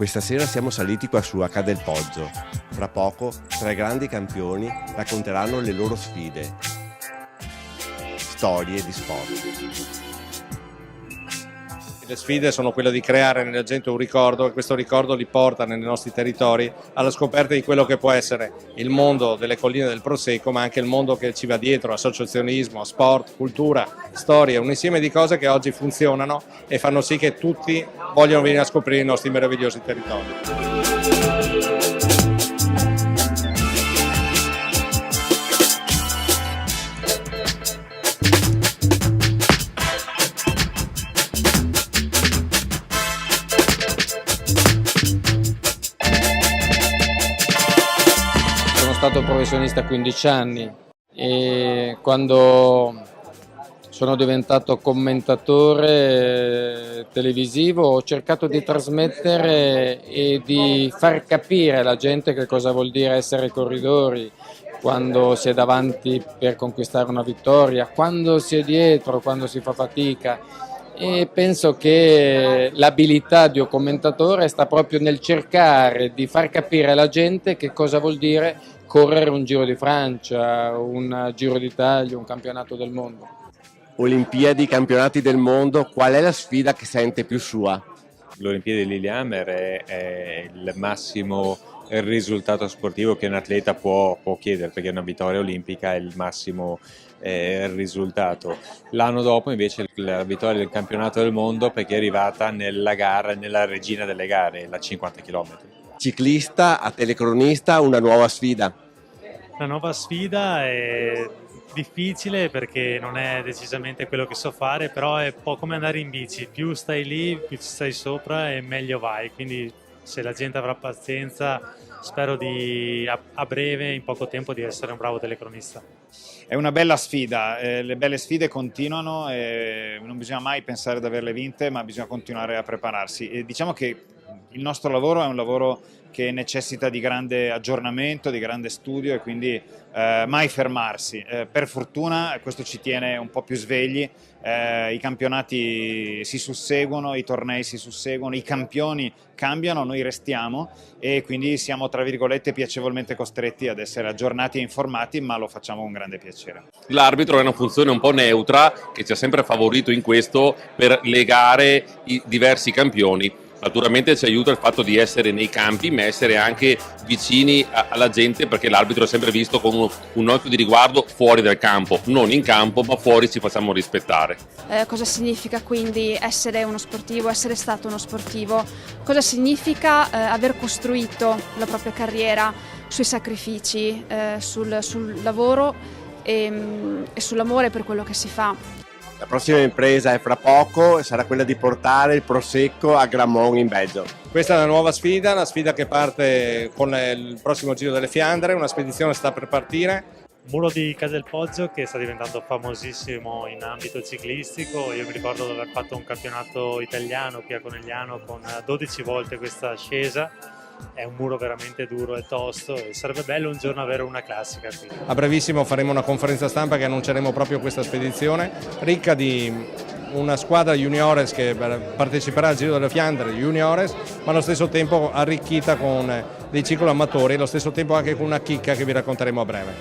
Questa sera siamo saliti qua su Acca del Poggio. Fra poco, tre grandi campioni racconteranno le loro sfide, storie di sport. Le sfide sono quelle di creare nella gente un ricordo e questo ricordo li porta nei nostri territori alla scoperta di quello che può essere il mondo delle colline del Prosecco, ma anche il mondo che ci va dietro, associazionismo, sport, cultura, storia, un insieme di cose che oggi funzionano e fanno sì che tutti vogliano venire a scoprire i nostri meravigliosi territori. Sono stato professionista a 15 anni e quando sono diventato commentatore televisivo ho cercato di trasmettere e di far capire alla gente che cosa vuol dire essere corridori, quando si è davanti per conquistare una vittoria, quando si è dietro, quando si fa fatica. E penso che l'abilità di un commentatore sta proprio nel cercare di far capire alla gente che cosa vuol dire correre un Giro di Francia, un Giro d'Italia, un campionato del mondo. Olimpiadi, campionati del mondo, qual è la sfida che sente più sua? L'Olimpiade di Lillehammer è il massimo risultato sportivo che un atleta può chiedere, perché una vittoria olimpica è il massimo risultato. L'anno dopo invece la vittoria del campionato del mondo, perché è arrivata nella gara, nella regina delle gare, la 50 km. Ciclista a telecronista, una nuova sfida. La nuova sfida è difficile perché non è decisamente quello che so fare, però è un po' come andare in bici, più stai lì, più ci stai sopra e meglio vai, quindi se la gente avrà pazienza spero a breve, in poco tempo, di essere un bravo telecronista. È una bella sfida, le belle sfide continuano e non bisogna mai pensare di averle vinte, ma bisogna continuare a prepararsi. E diciamo che il nostro lavoro è un lavoro che necessita di grande aggiornamento, di grande studio e quindi mai fermarsi. Per fortuna questo ci tiene un po' più svegli, i campionati si susseguono, i tornei si susseguono, i campioni cambiano, noi restiamo e quindi siamo tra virgolette piacevolmente costretti ad essere aggiornati e informati, ma lo facciamo con grande piacere. L'arbitro è una funzione un po' neutra che ci ha sempre favorito in questo per legare i diversi campioni. Naturalmente ci aiuta il fatto di essere nei campi, ma essere anche vicini alla gente, perché l'arbitro è sempre visto con un occhio di riguardo fuori dal campo, non in campo, ma fuori ci facciamo rispettare. Cosa significa quindi essere uno sportivo, essere stato uno sportivo? Cosa significa aver costruito la propria carriera sui sacrifici, sul lavoro e sull'amore per quello che si fa? La prossima impresa è fra poco, sarà quella di portare il Prosecco a Grammont in Belgio. Questa è una nuova sfida, una sfida che parte con il prossimo Giro delle Fiandre, una spedizione sta per partire. Muro di Casa del Poggio che sta diventando famosissimo in ambito ciclistico. Io mi ricordo di aver fatto un campionato italiano qui a Conegliano con 12 volte questa ascesa. È un muro veramente duro e tosto e sarebbe bello un giorno avere una classica qui. A brevissimo faremo una conferenza stampa che annunceremo proprio questa spedizione, ricca di una squadra juniores che parteciperà al Giro delle Fiandre, juniores, ma allo stesso tempo arricchita con dei cicloamatori e allo stesso tempo anche con una chicca che vi racconteremo a breve.